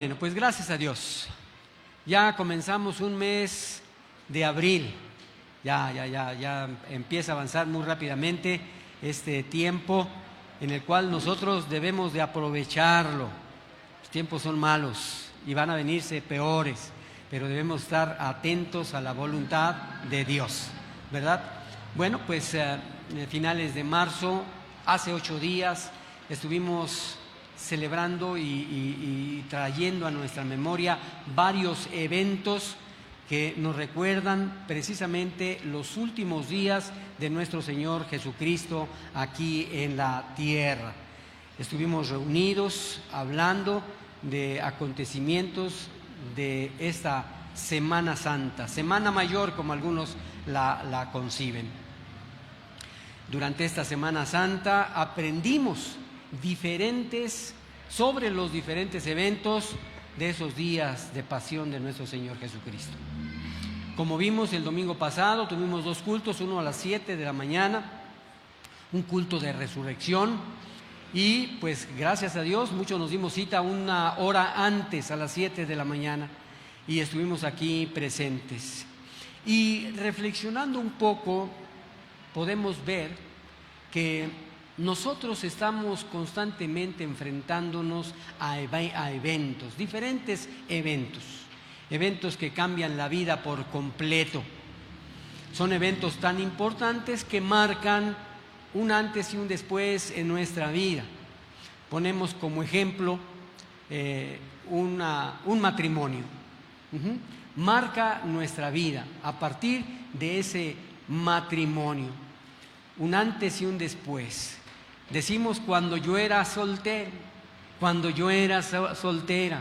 Bueno, pues gracias a Dios. Ya comenzamos un mes de abril. Ya empieza a avanzar muy rápidamente este tiempo en el cual nosotros debemos de aprovecharlo. Los tiempos son malos y van a venirse peores, pero debemos estar atentos a la voluntad de Dios, ¿verdad? Bueno, pues finales de marzo, hace 8 días, estuvimos celebrando y trayendo a nuestra memoria varios eventos que nos recuerdan precisamente los últimos días de nuestro Señor Jesucristo aquí en la tierra. Estuvimos reunidos hablando de acontecimientos de esta Semana Santa, Semana Mayor como algunos la conciben. Durante esta Semana Santa aprendimos sobre los diferentes eventos de esos días de pasión de nuestro Señor Jesucristo. Como vimos el domingo pasado, tuvimos 2 cultos, uno a las 7 de la mañana, un culto de resurrección, y pues gracias a Dios muchos nos dimos cita 1 hora antes, a las 7 de la mañana, y estuvimos aquí presentes. Y reflexionando un poco, podemos ver que nosotros estamos constantemente enfrentándonos a eventos, diferentes eventos que cambian la vida por completo. Son eventos tan importantes que marcan un antes y un después en nuestra vida. Ponemos como ejemplo un matrimonio. Marca nuestra vida a partir de ese matrimonio, un antes y un después. Decimos cuando yo era soltero, cuando yo era soltera,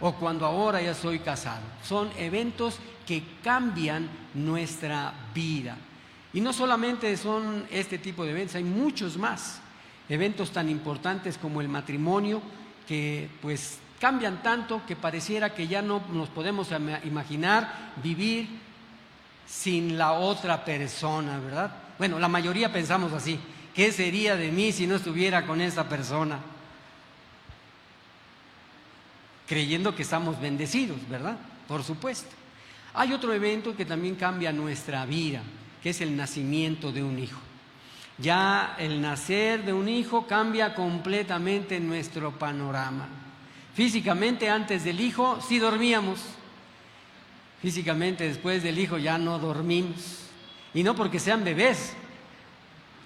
o cuando ahora ya soy casado. Son eventos que cambian nuestra vida. Y no solamente son este tipo de eventos, hay muchos más. Eventos tan importantes como el matrimonio, que pues cambian tanto que pareciera que ya no nos podemos imaginar vivir sin la otra persona, ¿verdad? Bueno, la mayoría pensamos así. ¿Qué sería de mí si no estuviera con esa persona? Creyendo que estamos bendecidos, ¿verdad? Por supuesto. Hay otro evento que también cambia nuestra vida, que es el nacimiento de un hijo. Ya el nacer de un hijo cambia completamente nuestro panorama. Físicamente antes del hijo sí dormíamos. Físicamente después del hijo ya no dormimos. Y no porque sean bebés,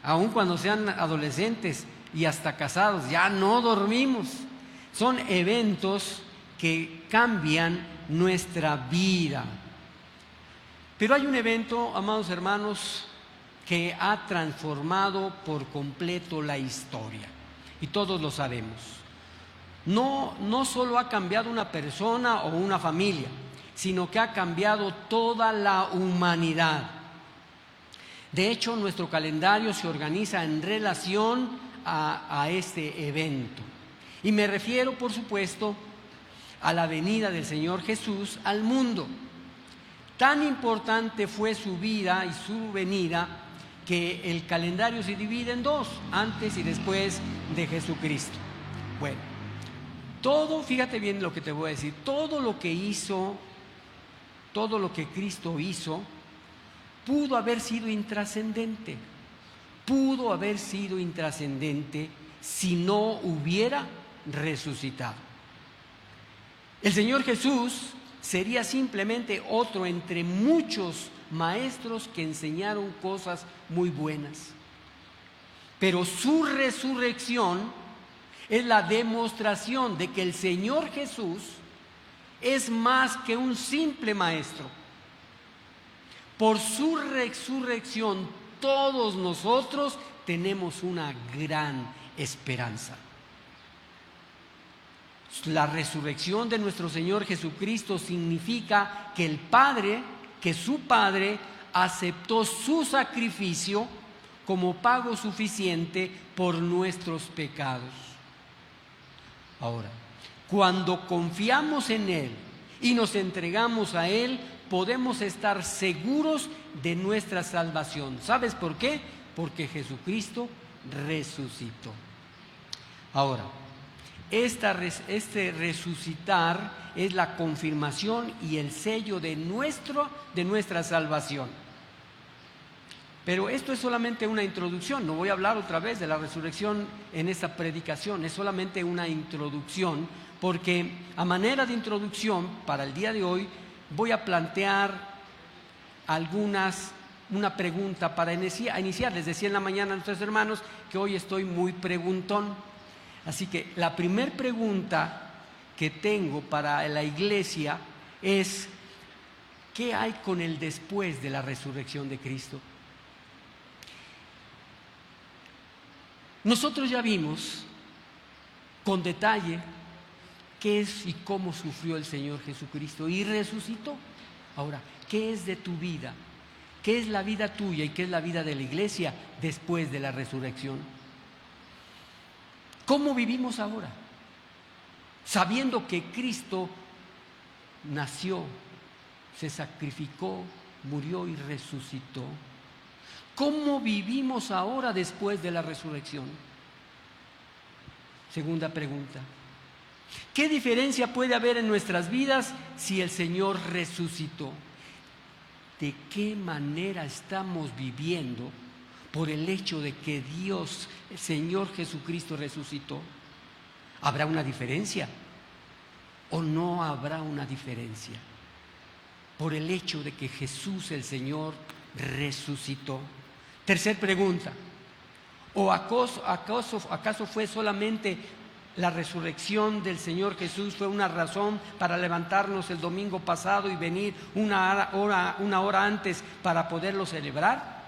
aun cuando sean adolescentes y hasta casados, ya no dormimos. Son eventos que cambian nuestra vida. Pero hay un evento, amados hermanos, que ha transformado por completo la historia. Y todos lo sabemos. No solo ha cambiado una persona o una familia, sino que ha cambiado toda la humanidad. De hecho, nuestro calendario se organiza en relación a este evento. Y me refiero, por supuesto, a la venida del Señor Jesús al mundo. Tan importante fue su vida y su venida que el calendario se divide en 2, antes y después de Jesucristo. Bueno, fíjate bien lo que te voy a decir, todo lo que Cristo hizo, pudo haber sido intrascendente si no hubiera resucitado. El Señor Jesús sería simplemente otro entre muchos maestros que enseñaron cosas muy buenas. Pero su resurrección es la demostración de que el Señor Jesús es más que un simple maestro. Por su resurrección, todos nosotros tenemos una gran esperanza. La resurrección de nuestro Señor Jesucristo significa que su Padre aceptó su sacrificio como pago suficiente por nuestros pecados. Ahora, cuando confiamos en Él y nos entregamos a Él, podemos estar seguros de nuestra salvación. ¿Sabes por qué? Porque Jesucristo resucitó. Ahora, Este resucitar es la confirmación y el sello de nuestra salvación. Pero esto es solamente una introducción, no voy a hablar otra vez de la resurrección en esta predicación, es solamente una introducción, porque a manera de introducción para el día de hoy voy a plantear una pregunta para iniciar. Les decía en la mañana a nuestros hermanos que hoy estoy muy preguntón. Así que la primera pregunta que tengo para la iglesia es: ¿qué hay con el después de la resurrección de Cristo? Nosotros ya vimos con detalle qué es y cómo sufrió el Señor Jesucristo y resucitó. Ahora, ¿qué es de tu vida? ¿Qué es la vida tuya y qué es la vida de la iglesia después de la resurrección? ¿Cómo vivimos ahora? Sabiendo que Cristo nació, se sacrificó, murió y resucitó. ¿Cómo vivimos ahora después de la resurrección? Segunda pregunta. ¿Qué diferencia puede haber en nuestras vidas si el Señor resucitó? ¿De qué manera estamos viviendo por el hecho de que Dios, el Señor Jesucristo, resucitó? ¿Habrá una diferencia o no habrá una diferencia por el hecho de que Jesús, el Señor, resucitó? Tercer pregunta. ¿O acaso fue solamente la resurrección del Señor Jesús fue una razón para levantarnos el domingo pasado y venir una hora antes para poderlo celebrar?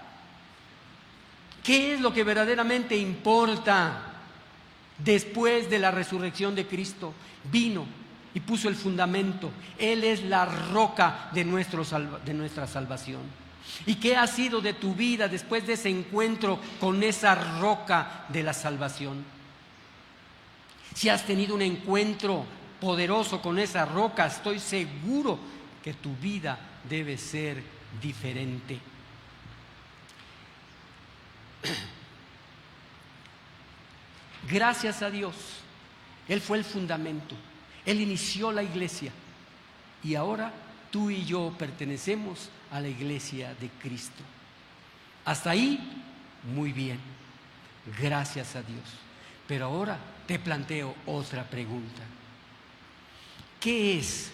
¿Qué es lo que verdaderamente importa después de la resurrección de Cristo? Vino y puso el fundamento. Él es la roca de nuestra salvación. ¿Y qué ha sido de tu vida después de ese encuentro con esa roca de la salvación? Si has tenido un encuentro poderoso con esa roca, estoy seguro que tu vida debe ser diferente. Gracias a Dios, Él fue el fundamento, Él inició la iglesia y ahora tú y yo pertenecemos a la iglesia de Cristo. Hasta ahí, muy bien, gracias a Dios. Pero ahora te planteo otra pregunta. ¿Qué es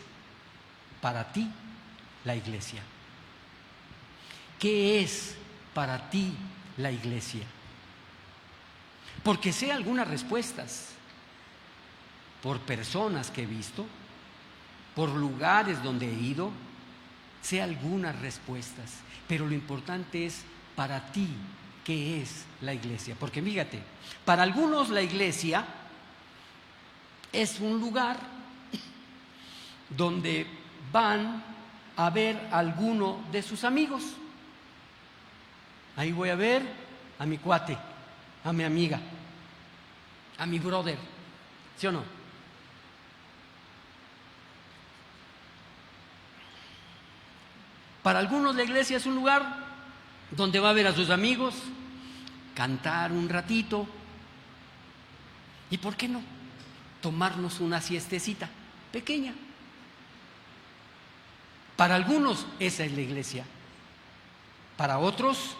para ti la iglesia? ¿Qué es para ti la iglesia? Porque sé algunas respuestas por personas que he visto, por lugares donde he ido, sé algunas respuestas, pero lo importante es para ti, ¿qué es la iglesia? Porque fíjate, para algunos la iglesia es un lugar donde van a ver a alguno de sus amigos. Ahí voy a ver a mi cuate, a mi amiga, a mi brother, ¿sí o no? Para algunos la iglesia es un lugar donde va a ver a sus amigos, cantar un ratito y, ¿por qué no?, tomarnos una siestecita pequeña. Para algunos esa es la iglesia. Para otros,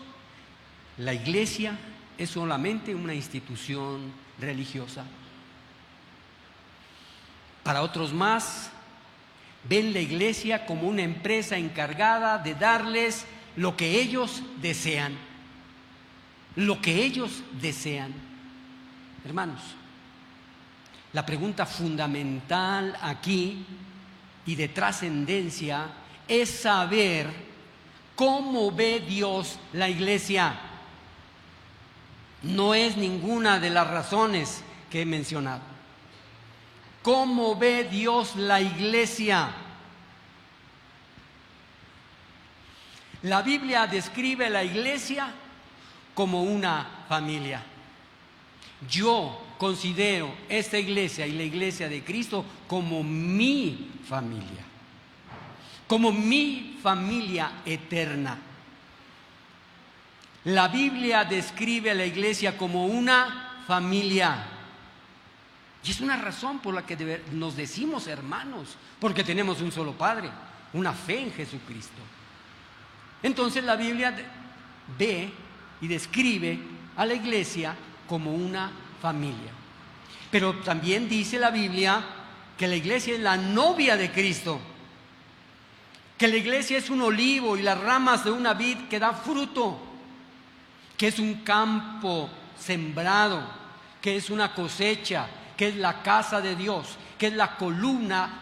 la iglesia es solamente una institución religiosa. Para otros más, ven la iglesia como una empresa encargada de darles lo que ellos desean. Lo que ellos desean. Hermanos, la pregunta fundamental aquí y de trascendencia es saber cómo ve Dios la iglesia. No es ninguna de las razones que he mencionado. ¿Cómo ve Dios la iglesia? La Biblia describe la iglesia como una familia. Yo considero esta iglesia y la iglesia de Cristo como mi familia, como mi familia eterna. La Biblia describe a la iglesia como una familia. Y es una razón por la que nos decimos hermanos, porque tenemos un solo Padre, una fe en Jesucristo. Entonces la Biblia ve y describe a la iglesia como una familia. Pero también dice la Biblia que la iglesia es la novia de Cristo, que la iglesia es un olivo y las ramas de una vid que da fruto, que es un campo sembrado, que es una cosecha, que es la casa de Dios, que es la columna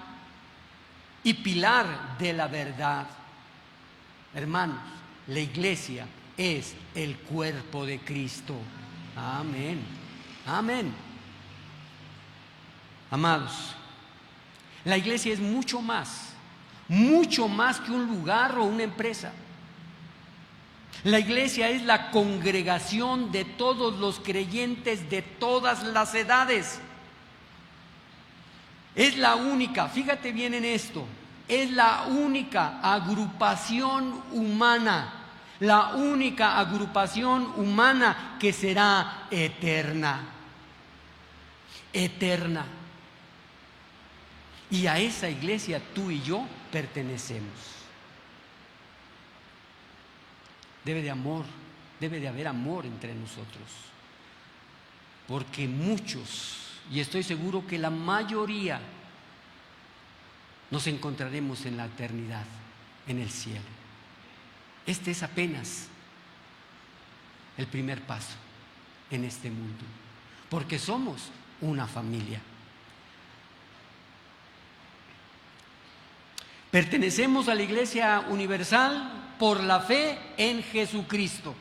y pilar de la verdad. Hermanos, la iglesia es el cuerpo de Cristo. Amén. Amén. Amados, la iglesia es mucho más que un lugar o una empresa. La iglesia es la congregación de todos los creyentes de todas las edades. Es la única, fíjate bien en esto, es la única agrupación humana, la única agrupación humana que será eterna. Eterna. Y a esa iglesia tú y yo pertenecemos. Debe de haber amor entre nosotros. Porque muchos, y estoy seguro que la mayoría, nos encontraremos en la eternidad, en el cielo. Este es apenas el primer paso en este mundo, porque somos una familia. Pertenecemos a la Iglesia Universal por la fe en Jesucristo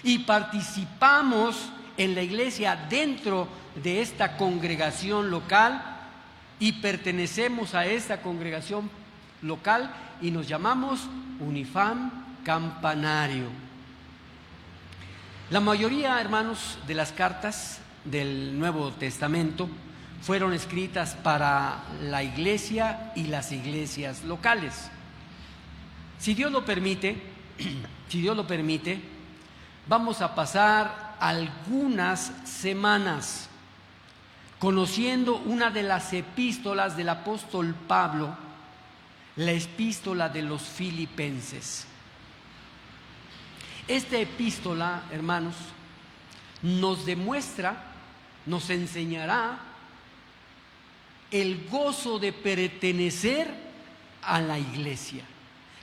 y participamos en la iglesia dentro de esta congregación local y pertenecemos a esta congregación local y nos llamamos Unifam Campanario. La mayoría, hermanos, de las cartas del Nuevo Testamento fueron escritas para la iglesia y las iglesias locales. Si Dios lo permite, vamos a pasar algunas semanas conociendo una de las epístolas del apóstol Pablo, la epístola de los Filipenses. Esta epístola, hermanos, nos demuestra, nos enseñará el gozo de pertenecer a la iglesia.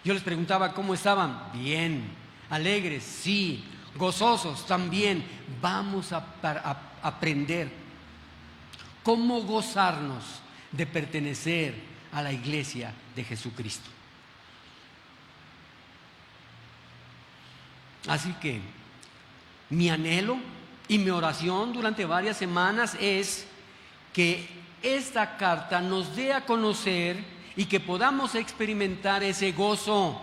Yo les preguntaba cómo estaban. Bien. Alegres, sí. Gozosos también. Vamos a aprender cómo gozarnos de pertenecer a la iglesia de Jesucristo. Así que mi anhelo y mi oración durante varias semanas es que esta carta nos dé a conocer y que podamos experimentar ese gozo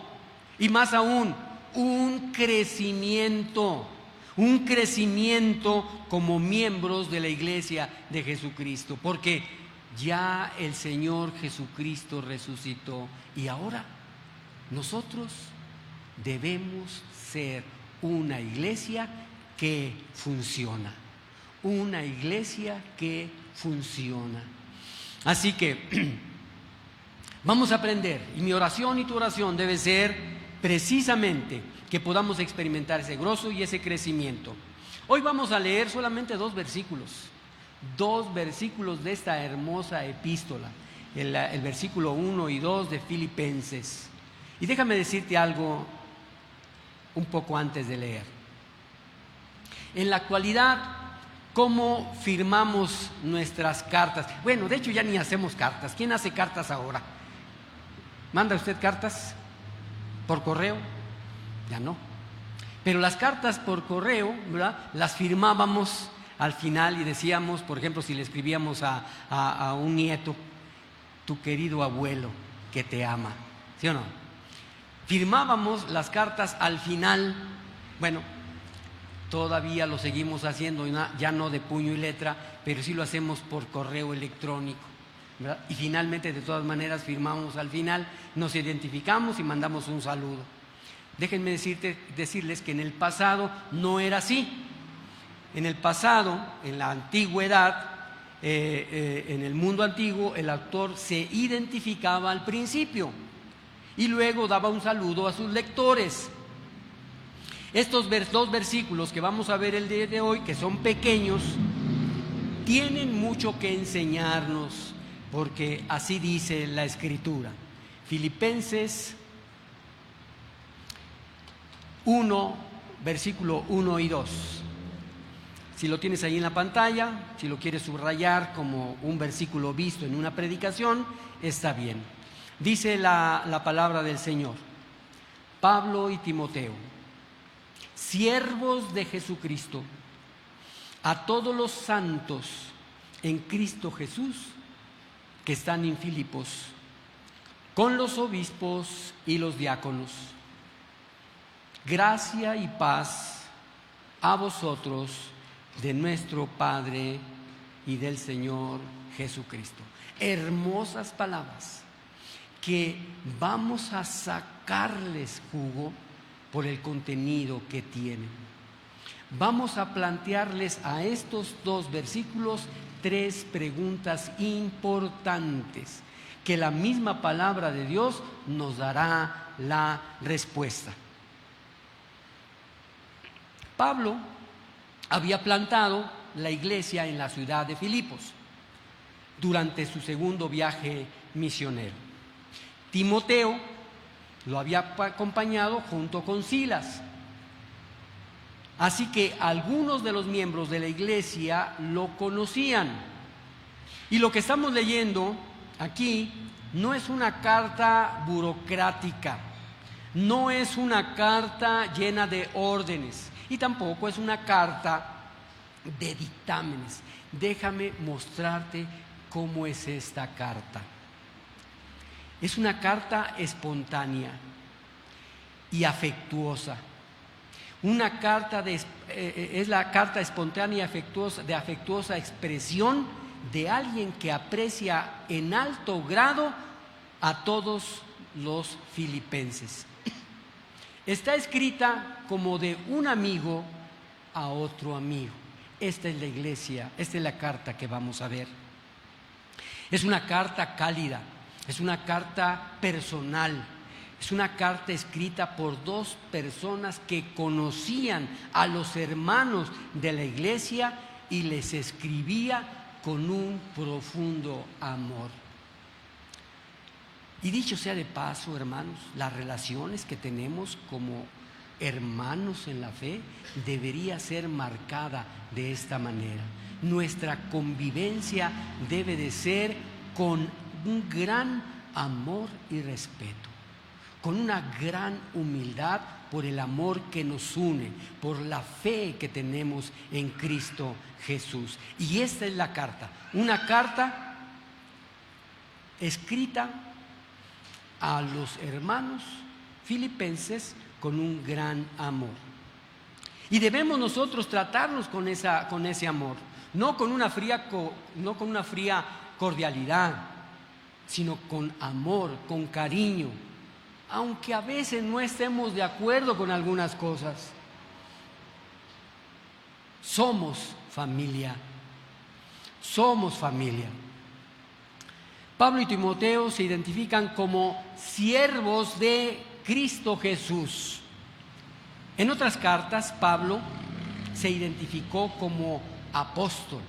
y más aún un crecimiento como miembros de la iglesia de Jesucristo, porque ya el Señor Jesucristo resucitó y ahora nosotros debemos ser una iglesia que funciona, una iglesia que funciona. Así que vamos a aprender, y mi oración y tu oración debe ser precisamente que podamos experimentar ese gozo y ese crecimiento. Hoy vamos a leer solamente dos versículos de esta hermosa epístola, el versículo 1 y 2 de Filipenses. Y déjame decirte algo un poco antes de leer. En la actualidad, ¿cómo firmamos nuestras cartas? Bueno, de hecho ya ni hacemos cartas. ¿Quién hace cartas ahora? ¿Manda usted cartas por correo? Ya no. Pero las cartas por correo, ¿verdad?, las firmábamos al final y decíamos, por ejemplo, si le escribíamos a un nieto, tu querido abuelo que te ama, ¿sí o no? Firmábamos las cartas al final. Bueno, todavía lo seguimos haciendo, ya no de puño y letra, pero sí lo hacemos por correo electrónico, ¿verdad? Y finalmente, de todas maneras, firmamos al final, nos identificamos y mandamos un saludo. Déjenme decirles que en el pasado no era así. En el pasado, en la antigüedad, en el mundo antiguo, el autor se identificaba al principio y luego daba un saludo a sus lectores. Estos dos versículos que vamos a ver el día de hoy, que son pequeños, tienen mucho que enseñarnos, porque así dice la Escritura. Filipenses 1, versículo 1 y 2. Si lo tienes ahí en la pantalla, si lo quieres subrayar como un versículo visto en una predicación, está bien. Dice la palabra del Señor: Pablo y Timoteo, siervos de Jesucristo, a todos los santos en Cristo Jesús que están en Filipos, con los obispos y los diáconos. Gracia y paz a vosotros de nuestro Padre y del Señor Jesucristo. Hermosas palabras que vamos a sacarles jugo por el contenido que tienen. Vamos a plantearles a estos dos versículos 3 preguntas importantes que la misma palabra de Dios nos dará la respuesta. Pablo había plantado la iglesia en la ciudad de Filipos durante su segundo viaje misionero. Timoteo lo había acompañado junto con Silas. Así que algunos de los miembros de la iglesia lo conocían. Y lo que estamos leyendo aquí no es una carta burocrática, no es una carta llena de órdenes y tampoco es una carta de dictámenes. Déjame mostrarte cómo es esta carta. Es una carta espontánea y afectuosa. Una carta es la carta espontánea y de afectuosa expresión de alguien que aprecia en alto grado a todos los filipenses. Está escrita como de un amigo a otro amigo. Esta es la iglesia, esta es la carta que vamos a ver. Es una carta cálida, es una carta personal. Es una carta escrita por dos personas que conocían a los hermanos de la iglesia y les escribía con un profundo amor. Y dicho sea de paso, hermanos, las relaciones que tenemos como hermanos en la fe debería ser marcada de esta manera. Nuestra convivencia debe de ser con un gran amor y respeto, con una gran humildad por el amor que nos une, por la fe que tenemos en Cristo Jesús. Y esta es la carta, una carta escrita a los hermanos filipenses con un gran amor. Y debemos nosotros tratarnos con ese amor, no con una fría cordialidad, sino con amor, con cariño, aunque a veces no estemos de acuerdo con algunas cosas. Somos familia, somos familia. Pablo y Timoteo se identifican como siervos de Cristo Jesús. En otras cartas, Pablo se identificó como apóstol,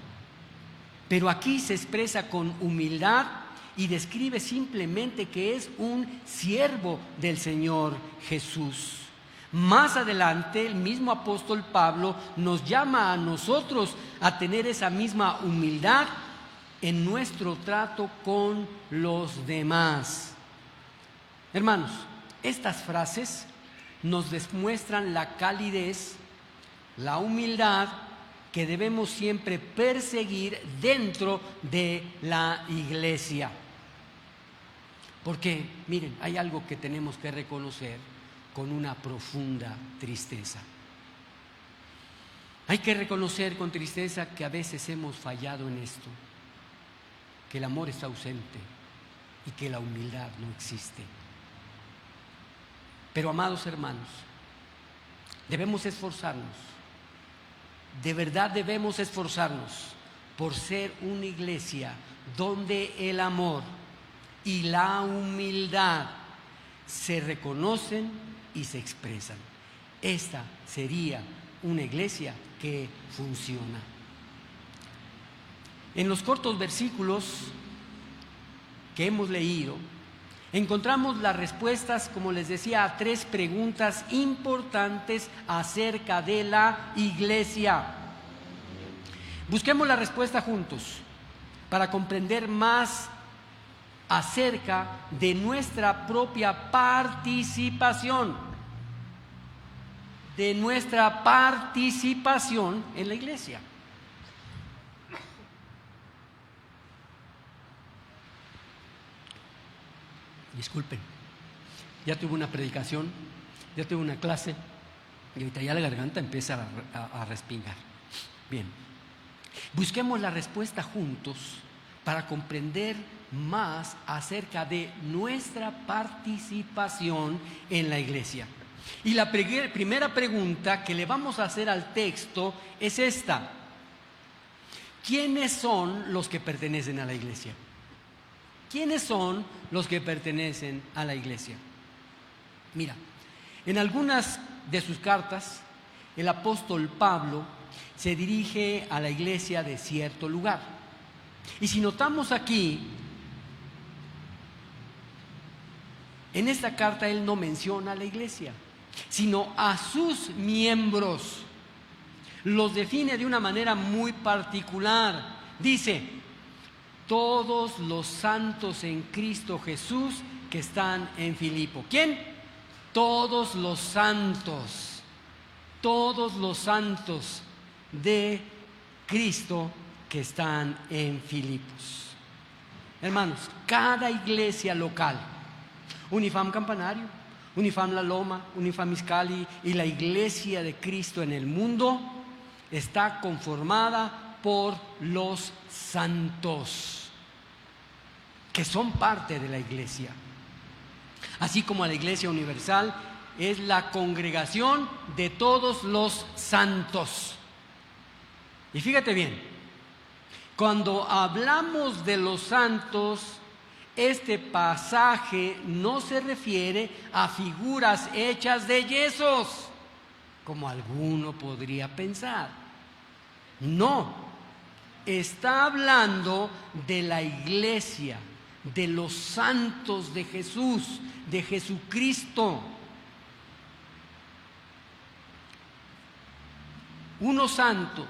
pero aquí se expresa con humildad y describe simplemente que es un siervo del Señor Jesús. Más adelante, el mismo apóstol Pablo nos llama a nosotros a tener esa misma humildad en nuestro trato con los demás. Hermanos, estas frases nos demuestran la calidez, la humildad que debemos siempre perseguir dentro de la iglesia. Porque, miren, hay algo que tenemos que reconocer con una profunda tristeza. Hay que reconocer con tristeza que a veces hemos fallado en esto, que el amor está ausente y que la humildad no existe. Pero, amados hermanos, debemos esforzarnos, de verdad debemos esforzarnos por ser una iglesia donde el amor y la humildad se reconocen y se expresan. Esta sería una iglesia que funciona. En los cortos versículos que hemos leído, encontramos las respuestas, como les decía, a 3 preguntas importantes acerca de la iglesia. Busquemos la respuesta juntos para comprender más acerca de nuestra propia participación, en la iglesia. Disculpen, ya tuve una predicación, ya tuve una clase y ahorita ya la garganta empieza a respingar. Bien, busquemos la respuesta juntos para comprender más acerca de nuestra participación en la iglesia. Y la primera pregunta que le vamos a hacer al texto es esta: ¿quiénes son los que pertenecen a la iglesia? ¿Quiénes son los que pertenecen a la iglesia? Mira, en algunas de sus cartas, el apóstol Pablo se dirige a la iglesia de cierto lugar. Y si notamos aquí, en esta carta él no menciona a la iglesia, sino a sus miembros. Los define de una manera muy particular. Dice: todos los santos en Cristo Jesús que están en Filipo. ¿Quién? Todos los santos de Cristo que están en Filipos. Hermanos, cada iglesia local, Unifam Campanario, Unifam La Loma, Unifam Izcalli y la iglesia de Cristo en el mundo, está conformada por los santos que son parte de la iglesia. Así como la iglesia universal es la congregación de todos los santos. Y fíjate bien, cuando hablamos de los santos, este pasaje no se refiere a figuras hechas de yesos, como alguno podría pensar. No, está hablando de la iglesia, de los santos de Jesús, de Jesucristo. Un santo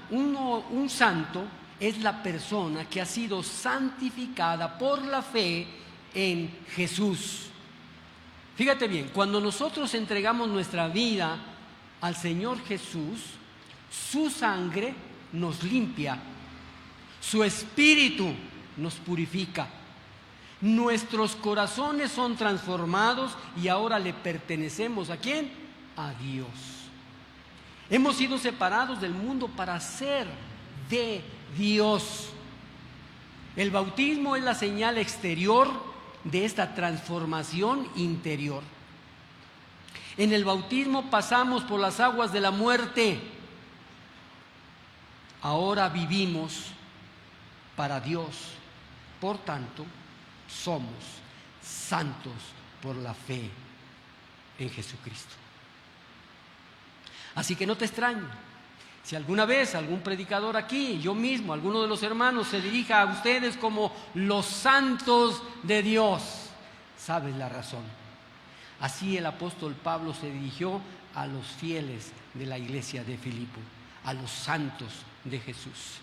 es la persona que ha sido santificada por la fe en Jesús. Fíjate bien, cuando nosotros entregamos nuestra vida al Señor Jesús, su sangre nos limpia, su espíritu nos purifica, nuestros corazones son transformados y ahora le pertenecemos ¿a quién? A Dios. Hemos sido separados del mundo para ser de Dios. El bautismo es la señal exterior de esta transformación interior. En el bautismo pasamos por las aguas de la muerte. Ahora vivimos para Dios. Por tanto, somos santos por la fe en Jesucristo. Así que no te extrañe si alguna vez algún predicador aquí, yo mismo, alguno de los hermanos se dirija a ustedes como los santos de Dios. Sabes la razón. Así el apóstol Pablo se dirigió a los fieles de la iglesia de Filipo, a los santos de Jesús.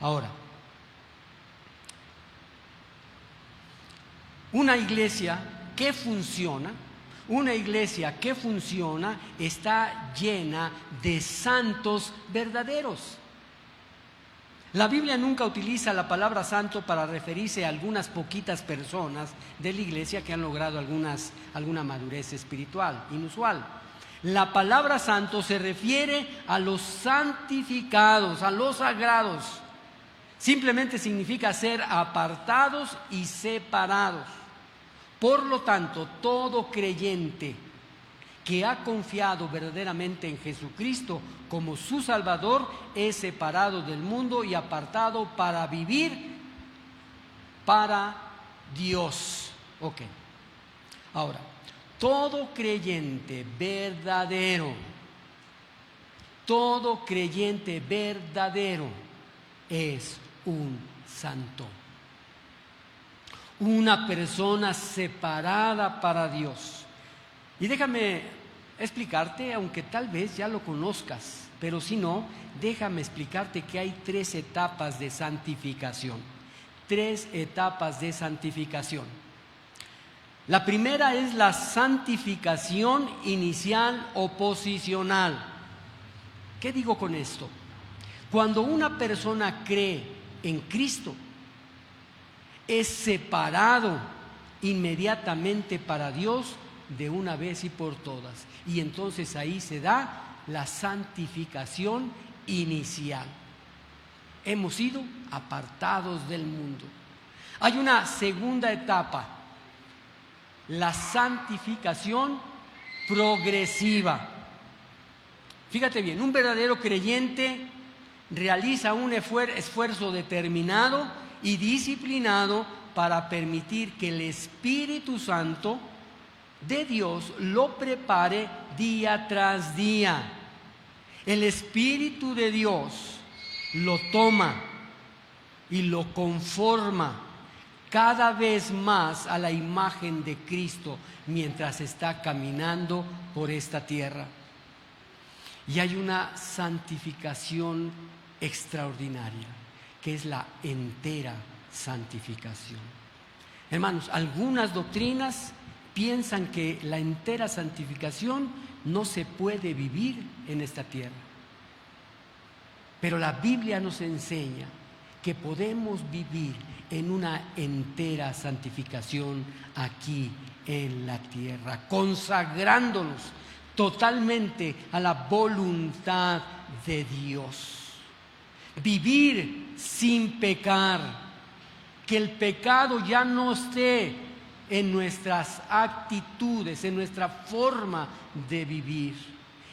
Ahora, una iglesia que funciona está llena de santos verdaderos. La Biblia nunca utiliza la palabra santo para referirse a algunas poquitas personas de la iglesia que han logrado alguna madurez espiritual inusual. La palabra santo se refiere a los santificados, a los sagrados. Simplemente significa ser apartados y separados. Por lo tanto, todo creyente que ha confiado verdaderamente en Jesucristo como su Salvador es separado del mundo y apartado para vivir para Dios. Ok. Ahora, todo creyente verdadero es un santo. Una persona separada para Dios. Y déjame explicarte, aunque tal vez ya lo conozcas, pero si no, déjame explicarte que hay 3 etapas de santificación. 3 etapas de santificación. La primera es la santificación inicial o posicional. ¿Qué digo con esto? Cuando una persona cree en Cristo, es separado inmediatamente para Dios de una vez y por todas. Y entonces ahí se da la santificación inicial. Hemos sido apartados del mundo. Hay una segunda etapa, la santificación progresiva. Fíjate bien, un verdadero creyente realiza un esfuerzo determinado y disciplinado para permitir que el Espíritu Santo de Dios lo prepare día tras día. El Espíritu de Dios lo toma y lo conforma cada vez más a la imagen de Cristo mientras está caminando por esta tierra. Y hay una santificación extraordinaria, que es la entera santificación. Hermanos, algunas doctrinas piensan que la entera santificación no se puede vivir en esta tierra. Pero la Biblia nos enseña que podemos vivir en una entera santificación aquí en la tierra, consagrándonos totalmente a la voluntad de Dios. Vivir sin pecar, que el pecado ya no esté en nuestras actitudes, en nuestra forma de vivir.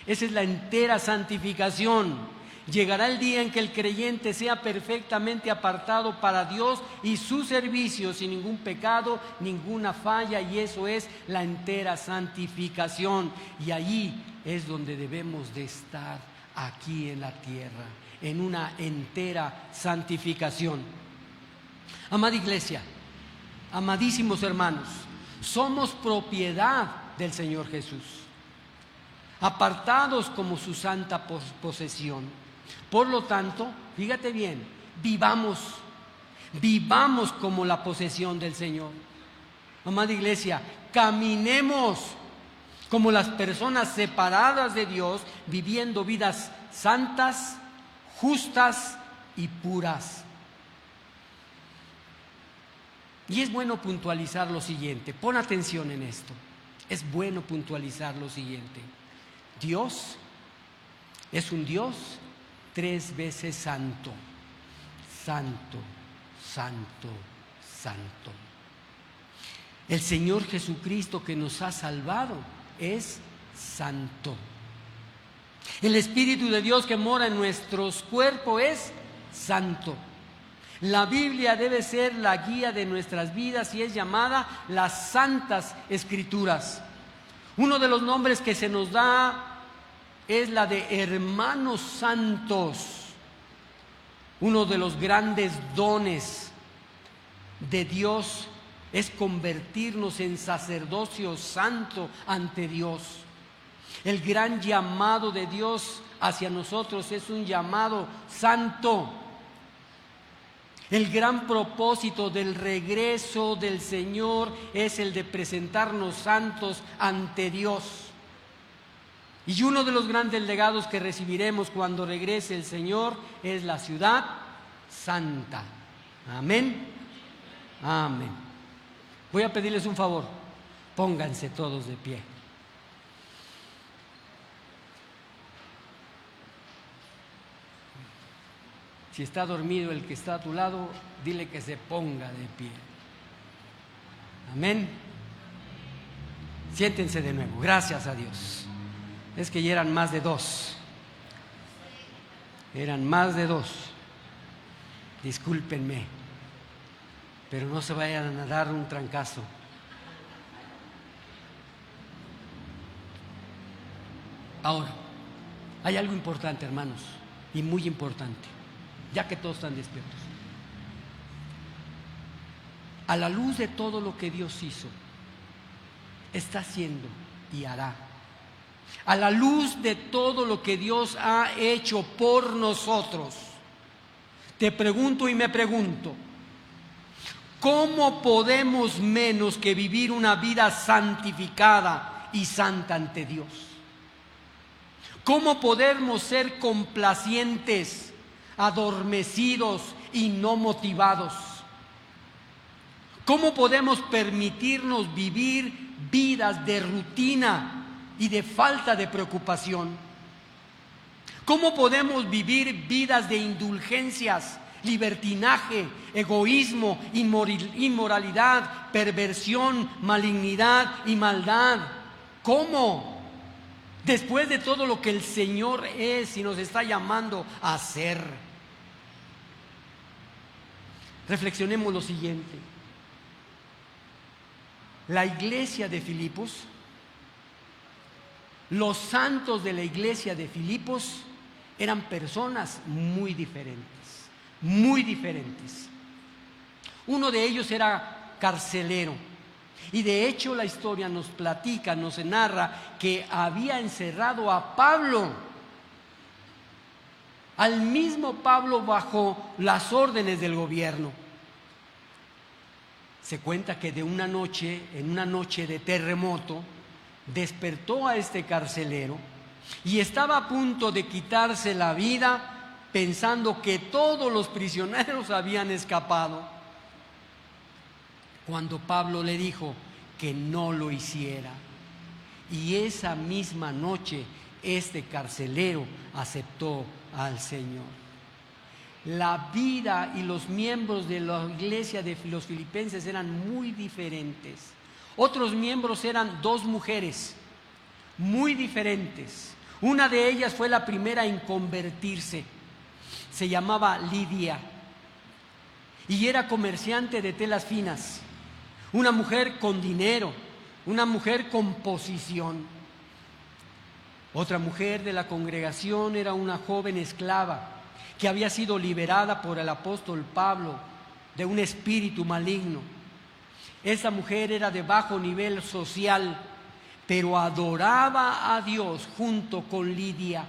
Esa es la entera santificación. Llegará el día en que el creyente sea perfectamente apartado para Dios y su servicio sin ningún pecado, ninguna falla, y eso es la entera santificación. Y allí es donde debemos de estar, aquí en la tierra, en una entera santificación. Amada iglesia, amadísimos hermanos, somos propiedad del Señor Jesús, apartados como su santa posesión. Por lo tanto, fíjate bien, vivamos como la posesión del Señor. Amada iglesia, caminemos como las personas separadas de Dios, viviendo vidas santas, justas y puras. Y es bueno puntualizar lo siguiente, pon atención en esto. Es bueno puntualizar lo siguiente: Dios es un Dios 3 veces santo, santo, santo, santo. El Señor Jesucristo que nos ha salvado es santo. El Espíritu de Dios que mora en nuestros cuerpos es santo. La Biblia debe ser la guía de nuestras vidas y es llamada las Santas Escrituras. Uno de los nombres que se nos da es la de hermanos santos. Uno de los grandes dones de Dios es convertirnos en sacerdocio santo ante Dios. El gran llamado de Dios hacia nosotros es un llamado santo. El gran propósito del regreso del Señor es el de presentarnos santos ante Dios. Y uno de los grandes legados que recibiremos cuando regrese el Señor es la ciudad santa. Amén. Amén. Voy a pedirles un favor. Pónganse todos de pie. Si está dormido el que está a tu lado, dile que se ponga de pie. Amén. Siéntense de nuevo. Gracias a Dios. Es que ya eran más de dos. Eran más de dos. Discúlpenme, pero no se vayan a dar un trancazo. Ahora, hay algo importante, hermanos, y muy importante, ya que todos están despiertos. A la luz de todo lo que Dios hizo, está haciendo y hará, a la luz de todo lo que Dios ha hecho por nosotros, te pregunto y me pregunto, ¿cómo podemos menos que vivir una vida santificada y santa ante Dios? ¿Cómo podemos ser complacientes, adormecidos y no motivados? ¿Cómo podemos permitirnos vivir vidas de rutina y de falta de preocupación? ¿Cómo podemos vivir vidas de indulgencias, libertinaje, egoísmo, inmoralidad, perversión, malignidad y maldad? ¿Cómo? Después de todo lo que el Señor es y nos está llamando a hacer. Reflexionemos lo siguiente. La iglesia de Filipos, los santos de la iglesia de Filipos eran personas muy diferentes, muy diferentes. Uno de ellos era carcelero. Y de hecho la historia nos platica, nos narra que había encerrado a Pablo, al mismo Pablo, bajo las órdenes del gobierno. Se cuenta que en una noche de terremoto, despertó a este carcelero y estaba a punto de quitarse la vida pensando que todos los prisioneros habían escapado, cuando Pablo le dijo que no lo hiciera. Y esa misma noche este carcelero aceptó al Señor. La vida y los miembros de la iglesia de los filipenses eran muy diferentes. Otros miembros eran dos mujeres muy diferentes. Una de ellas fue la primera en convertirse. Se llamaba Lidia y era comerciante de telas finas. Una mujer con dinero, una mujer con posición. Otra mujer de la congregación era una joven esclava que había sido liberada por el apóstol Pablo de un espíritu maligno. Esa mujer era de bajo nivel social, pero adoraba a Dios junto con Lidia,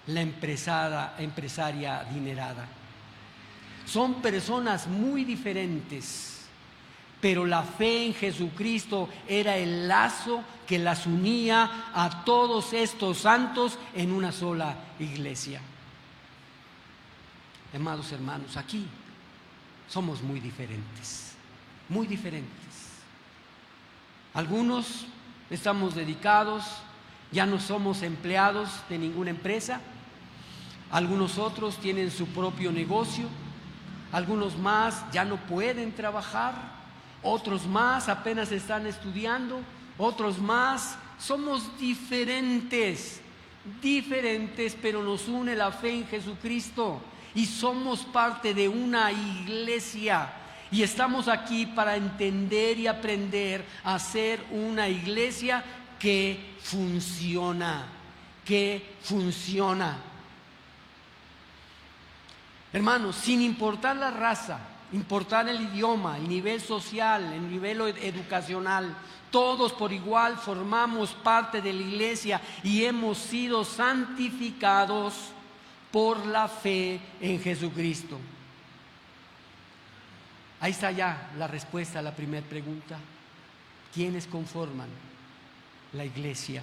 la empresaria adinerada. Son personas muy diferentes, pero la fe en Jesucristo era el lazo que las unía a todos estos santos en una sola iglesia. Amados hermanos, aquí somos muy diferentes, muy diferentes. Algunos estamos dedicados, ya no somos empleados de ninguna empresa. Algunos otros tienen su propio negocio. Algunos más ya no pueden trabajar. Otros más apenas están estudiando. Otros más somos diferentes, pero nos une la fe en Jesucristo. Y somos parte de una iglesia y estamos aquí para entender y aprender a ser una iglesia que funciona, Hermanos, sin importar la raza, importar el idioma, el nivel social, el nivel educacional, todos por igual formamos parte de la iglesia y hemos sido santificados por la fe en Jesucristo. Ahí está ya la respuesta a la primera pregunta. ¿Quiénes conforman la iglesia?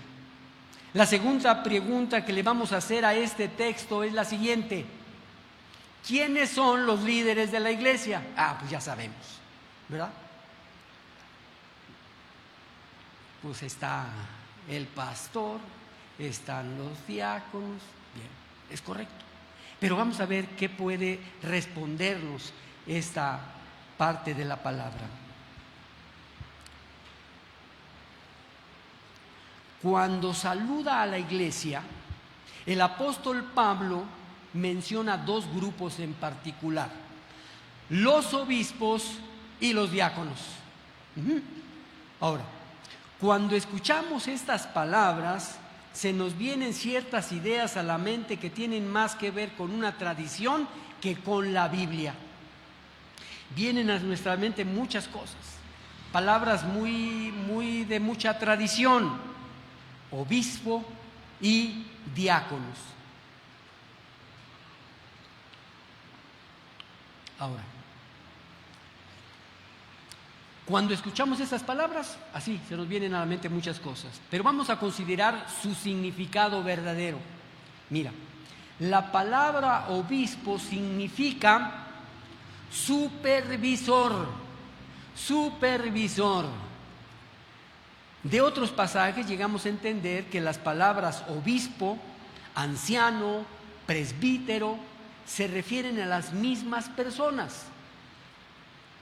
La segunda pregunta que le vamos a hacer a este texto es la siguiente: ¿quiénes son los líderes de la iglesia? Pues ya sabemos, ¿verdad? Pues está el pastor, están los diáconos. Bien, es correcto. Pero vamos a ver qué puede respondernos esta parte de la palabra. cuando saluda a la iglesia, el apóstol Pablo menciona dos grupos en particular: los obispos y los diáconos. Ahora, cuando escuchamos estas palabras, se nos vienen ciertas ideas a la mente que tienen más que ver con una tradición que con la Biblia. Vienen a nuestra mente muchas cosas, palabras muy de mucha tradición: obispo y diáconos. Ahora, cuando escuchamos esas palabras, así se nos vienen a la mente muchas cosas, pero vamos a considerar su significado verdadero. Mira, la palabra obispo significa supervisor, supervisor. De otros pasajes llegamos a entender que las palabras obispo, anciano, presbítero se refieren a las mismas personas.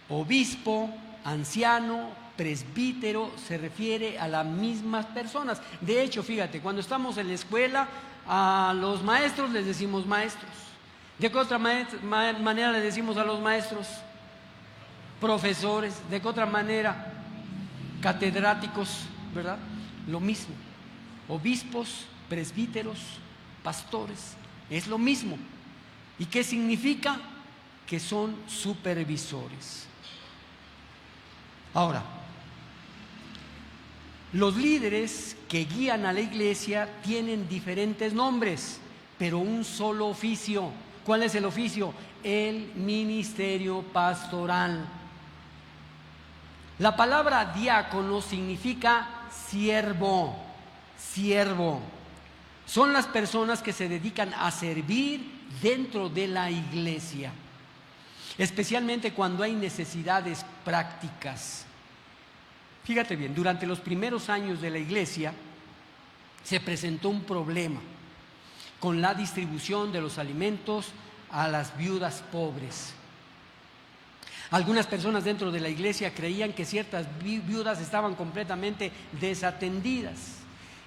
Obispo, anciano, presbítero se refiere a las mismas personas. De hecho, fíjate, cuando estamos en la escuela, a los maestros les decimos maestros. ¿De qué otra manera le decimos a los maestros? Profesores. ¿De qué otra manera? Catedráticos, ¿verdad? Lo mismo. Obispos, presbíteros, pastores, es lo mismo. ¿Y qué significa? Que son supervisores. Ahora, los líderes que guían a la iglesia tienen diferentes nombres, pero un solo oficio. ¿Cuál es el oficio? El ministerio pastoral. La palabra diácono significa siervo, siervo. Son las personas que se dedican a servir dentro de la iglesia, especialmente cuando hay necesidades prácticas. Fíjate bien, durante los primeros años de la iglesia se presentó un problema con la distribución de los alimentos a las viudas pobres. Algunas personas dentro de la iglesia creían que ciertas viudas estaban completamente desatendidas.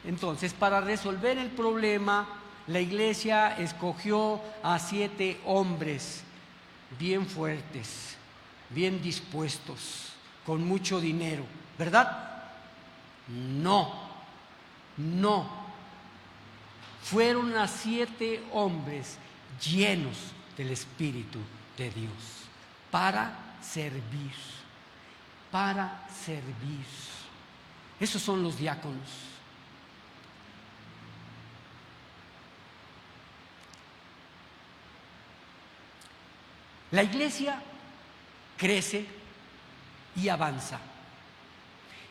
Entonces, para resolver el problema, la iglesia escogió a 7 hombres bien fuertes, bien dispuestos, con mucho dinero, ¿verdad? No. Fueron a 7 hombres llenos del Espíritu de Dios para servir. Esos son los diáconos. La iglesia crece y avanza.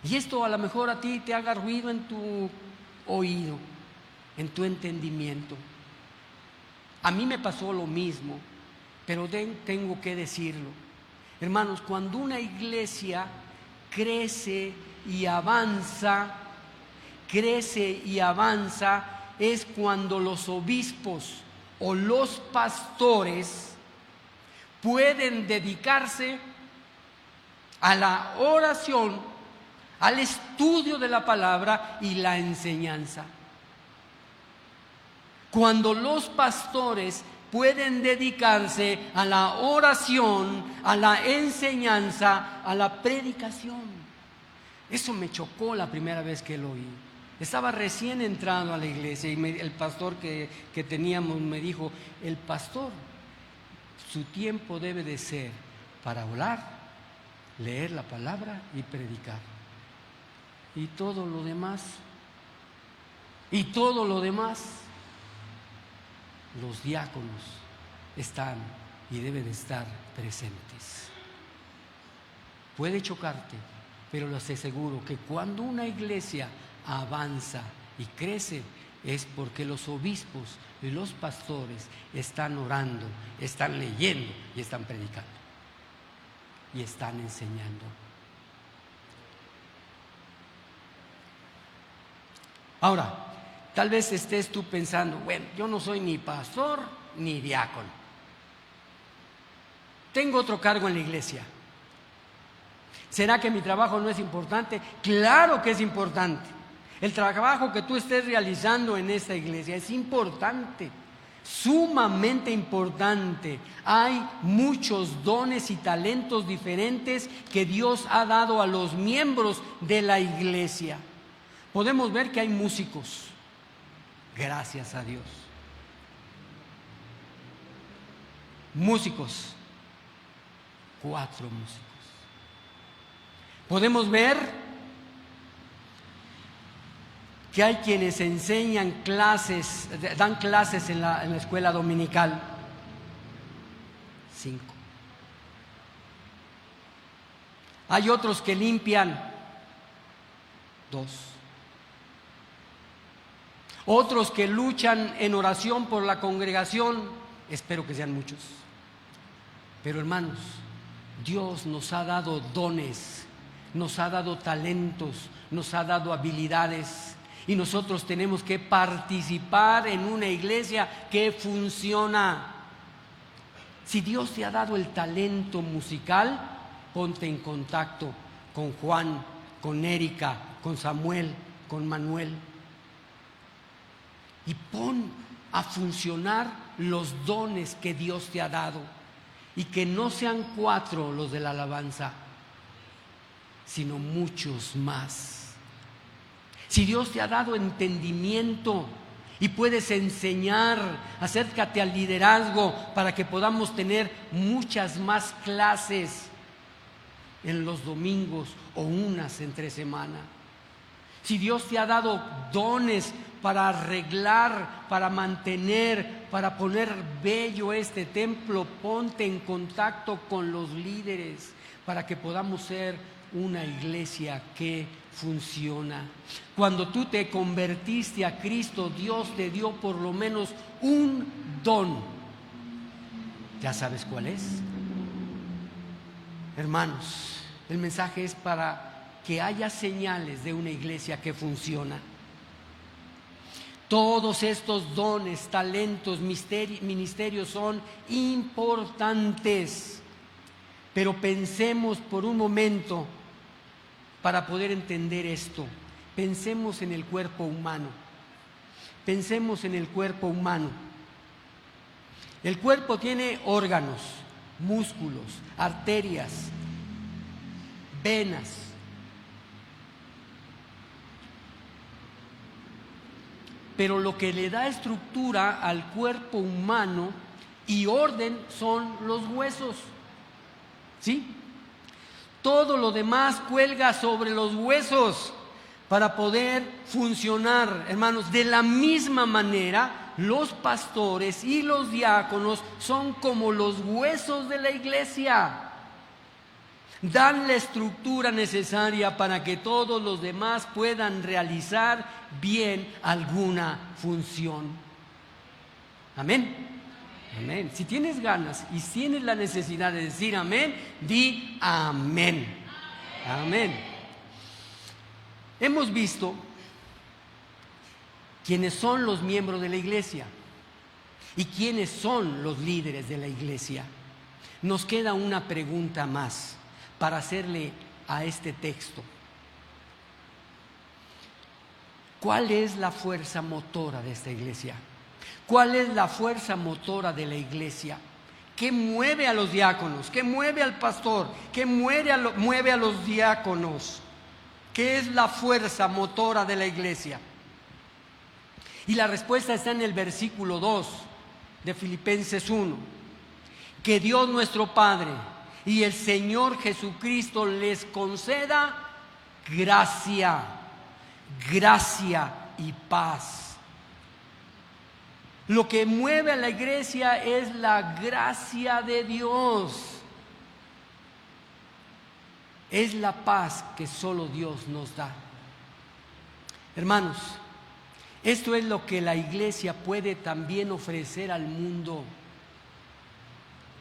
Y esto a lo mejor a ti te haga ruido en tu oído, en tu entendimiento. A mí me pasó lo mismo, pero tengo que decirlo. Hermanos, cuando una iglesia crece y avanza, es cuando los obispos o los pastores pueden dedicarse a la oración, al estudio de la palabra y la enseñanza. Cuando los pastores pueden dedicarse a la oración, a la enseñanza, a la predicación. Eso me chocó la primera vez que lo oí. Estaba recién entrando a la iglesia y el pastor que teníamos me dijo: el pastor, su tiempo debe de ser para orar, leer la palabra y predicar. Y todo lo demás, los diáconos están y deben estar presentes. Puede chocarte, pero les aseguro que cuando una iglesia avanza y crece es porque los obispos y los pastores están orando, están leyendo y están predicando y están enseñando. Ahora, tal vez estés tú pensando: bueno, yo no soy ni pastor ni diácono, tengo otro cargo en la iglesia. ¿Será que mi trabajo no es importante? Claro que es importante. El trabajo que tú estés realizando en esta iglesia es importante, sumamente importante. Hay muchos dones y talentos diferentes que Dios ha dado a los miembros de la iglesia. Podemos ver que hay músicos, gracias a Dios. Músicos, 4 músicos. Podemos ver que hay quienes enseñan clases, dan clases en la escuela dominical, 5. Hay otros que limpian, 2. Otros que luchan en oración por la congregación, espero que sean muchos. Pero hermanos, Dios nos ha dado dones, nos ha dado talentos, nos ha dado habilidades, y nosotros tenemos que participar en una iglesia que funciona. Si Dios te ha dado el talento musical, ponte en contacto con Juan, con Erika, con Samuel, con Manuel, y pon a funcionar los dones que Dios te ha dado, y que no sean 4 los de la alabanza, sino muchos más. Si Dios te ha dado entendimiento y puedes enseñar, acércate al liderazgo para que podamos tener muchas más clases en los domingos o unas entre semana. Si Dios te ha dado dones para arreglar, para mantener, para poner bello este templo, ponte en contacto con los líderes para que podamos ser una iglesia que funciona. Cuando tú te convertiste a Cristo, Dios te dio por lo menos un don. ¿Ya sabes cuál es? Hermanos, el mensaje es para que haya señales de una iglesia que funciona. Todos estos dones, talentos, ministerios son importantes, pero pensemos por un momento para poder entender esto. Pensemos en el cuerpo humano. Pensemos en el cuerpo humano. El cuerpo tiene órganos, músculos, arterias, venas. Pero lo que le da estructura al cuerpo humano y orden son los huesos. ¿Sí? Todo lo demás cuelga sobre los huesos para poder funcionar, hermanos. De la misma manera, los pastores y los diáconos son como los huesos de la iglesia. Dan la estructura necesaria para que todos los demás puedan realizar bien alguna función. Amén. Amén. Si tienes ganas y tienes la necesidad de decir amén, di amén. Amén. Hemos visto quiénes son los miembros de la iglesia y quiénes son los líderes de la iglesia. Nos queda una pregunta más para hacerle a este texto. ¿Cuál es la fuerza motora de esta iglesia? ¿Cuál es la fuerza motora de la iglesia? ¿Qué mueve a los diáconos? ¿Qué mueve al pastor? ¿Qué mueve a los diáconos? ¿Qué es la fuerza motora de la iglesia? Y la respuesta está en el versículo 2 de Filipenses 1. Que Dios nuestro Padre y el Señor Jesucristo les conceda gracia y paz. Lo que mueve a la iglesia es la gracia de Dios. Es la paz que solo Dios nos da. Hermanos, esto es lo que la iglesia puede también ofrecer al mundo.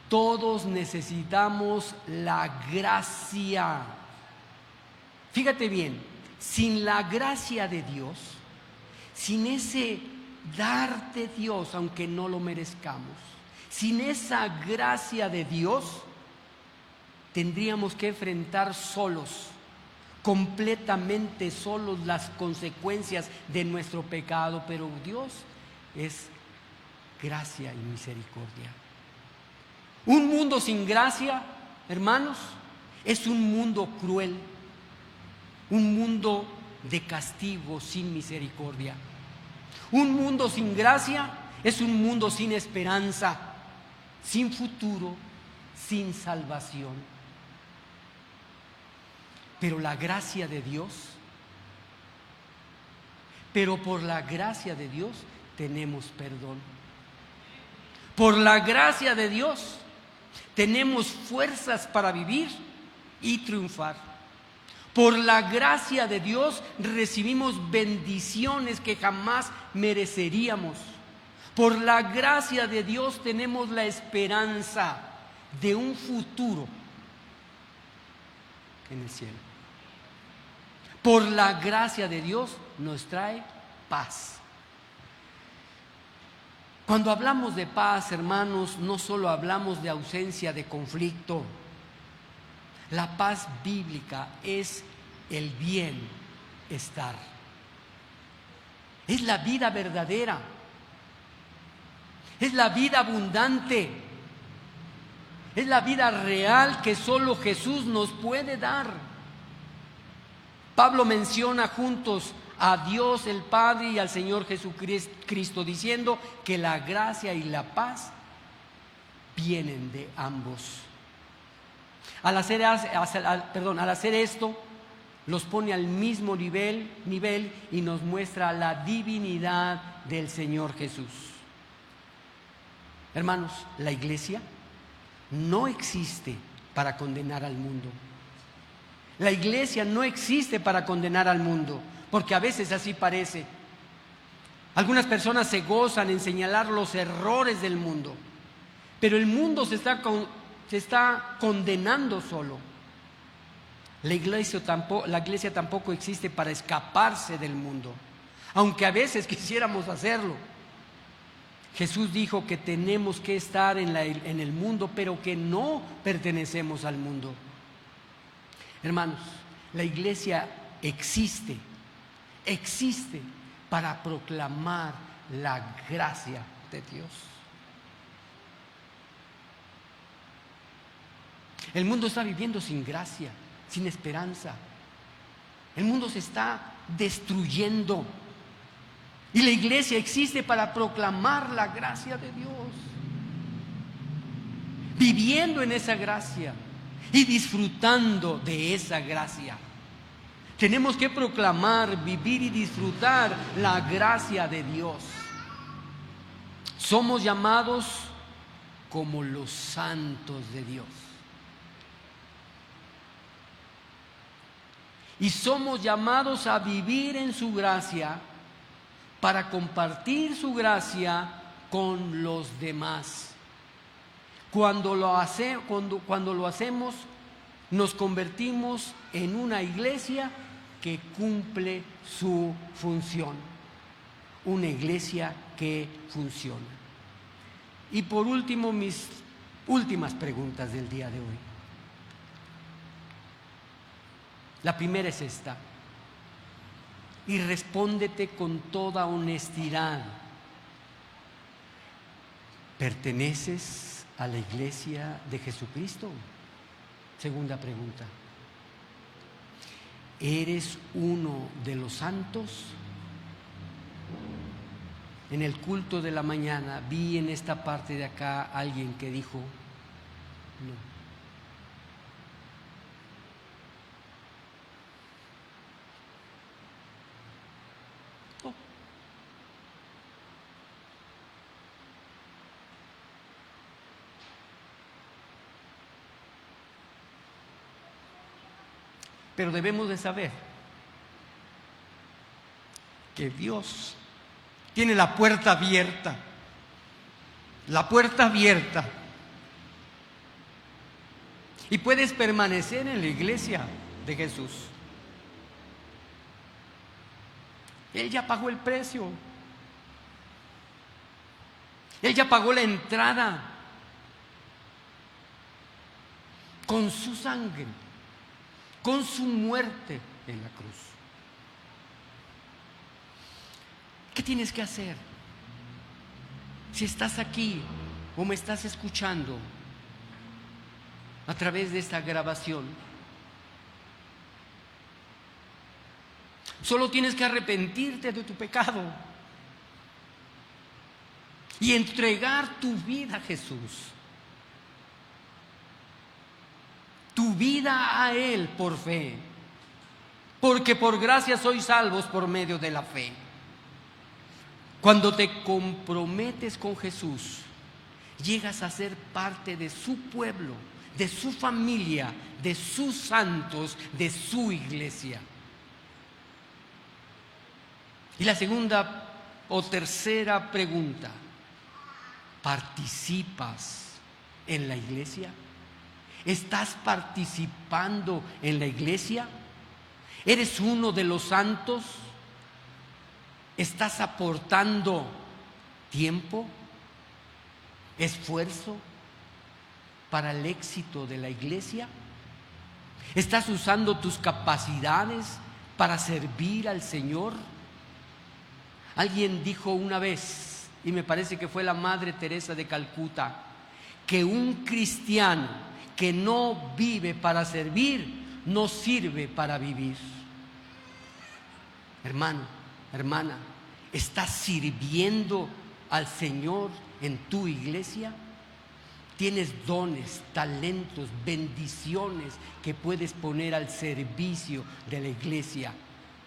Todos necesitamos la gracia. Fíjate bien, sin la gracia de Dios, sin ese dar de Dios, aunque no lo merezcamos, sin esa gracia de Dios, tendríamos que enfrentar solos completamente solos las consecuencias de nuestro pecado, pero Dios es gracia y misericordia. Un mundo sin gracia, hermanos, es un mundo cruel, un mundo de castigo sin misericordia. Un mundo sin gracia es un mundo sin esperanza, sin futuro, sin salvación. Pero la gracia de Dios, pero por la gracia de Dios tenemos perdón. Por la gracia de Dios tenemos fuerzas para vivir y triunfar. Por la gracia de Dios recibimos bendiciones que jamás mereceríamos. Por la gracia de Dios tenemos la esperanza de un futuro en el cielo. Por la gracia de Dios nos trae paz. Cuando hablamos de paz, hermanos, no solo hablamos de ausencia de conflicto. La paz bíblica es el bienestar. Es la vida verdadera. Es la vida abundante. Es la vida real que solo Jesús nos puede dar. Pablo menciona juntos a Dios el Padre y al Señor Jesucristo, diciendo que la gracia y la paz vienen de ambos. Al hacer esto, los pone al mismo nivel y nos muestra la divinidad del Señor Jesús. Hermanos, la iglesia no existe para condenar al mundo. La iglesia no existe para condenar al mundo, porque a veces así parece. Algunas personas se gozan en señalar los errores del mundo, pero el mundo se está condenando solo. La iglesia tampoco existe para escaparse del mundo, aunque a veces quisiéramos hacerlo. Jesús dijo que tenemos que estar en el mundo, pero que no pertenecemos al mundo. Hermanos, la iglesia existe para proclamar la gracia de Dios. El mundo está viviendo sin gracia, sin esperanza. El mundo se está destruyendo. Y la iglesia existe para proclamar la gracia de Dios. Viviendo en esa gracia y disfrutando de esa gracia. Tenemos que proclamar, vivir y disfrutar la gracia de Dios. Somos llamados como los santos de Dios. Y somos llamados a vivir en su gracia para compartir su gracia con los demás. Cuando lo hacemos, nos convertimos en una iglesia que cumple su función. Una iglesia que funciona. Y por último, mis últimas preguntas del día de hoy. La primera es esta. Y respóndete con toda honestidad. ¿Perteneces a la iglesia de Jesucristo? Segunda pregunta. ¿Eres uno de los santos? En el culto de la mañana vi en esta parte de acá alguien que dijo, no. Pero debemos de saber que Dios tiene la puerta abierta, y puedes permanecer en la iglesia de Jesús. Él ya pagó el precio, Él ya pagó la entrada con su sangre, con su muerte, en la cruz. ¿Qué tienes que hacer? Si estás aquí o me estás escuchando a través de esta grabación, solo tienes que arrepentirte de tu pecado y entregar tu vida a Jesús, tu vida a Él por fe, porque por gracia sois salvos por medio de la fe. Cuando te comprometes con Jesús, llegas a ser parte de su pueblo, de su familia, de sus santos, de su iglesia. Y la segunda o tercera pregunta: ¿participas en la iglesia? ¿Estás participando en la iglesia? ¿Eres uno de los santos? ¿Estás aportando tiempo, esfuerzo para el éxito de la iglesia? ¿Estás usando tus capacidades para servir al Señor? Alguien dijo una vez, y me parece que fue la Madre Teresa de Calcuta, que un cristiano que no vive para servir, no sirve para vivir. Hermano, hermana, ¿estás sirviendo al Señor en tu iglesia? ¿Tienes dones, talentos, bendiciones que puedes poner al servicio de la iglesia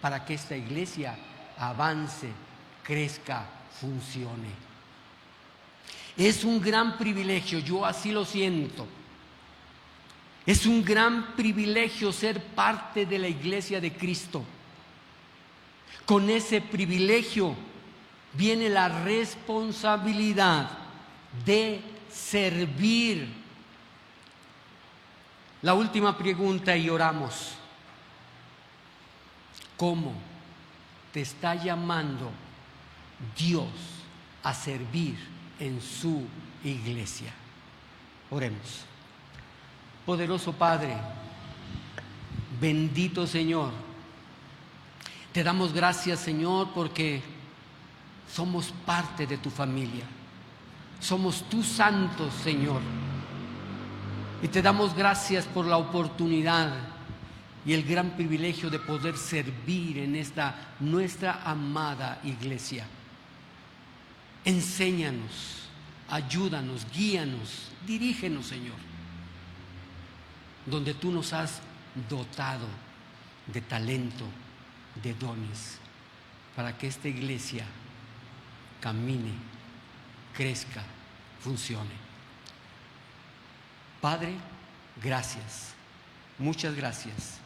para que esta iglesia avance, crezca, funcione? Es un gran privilegio, yo así lo siento. Es un gran privilegio ser parte de la iglesia de Cristo. Con ese privilegio viene la responsabilidad de servir. La última pregunta y oramos: ¿cómo te está llamando Dios a servir en su iglesia? Oremos. Poderoso Padre, bendito Señor, te damos gracias, Señor, porque somos parte de tu familia. Somos tus santos, Señor. Y te damos gracias por la oportunidad y el gran privilegio de poder servir en esta nuestra amada iglesia. Enséñanos, ayúdanos, guíanos, dirígenos, Señor, donde tú nos has dotado de talento, de dones, para que esta iglesia camine, crezca, funcione. Padre, gracias, muchas gracias.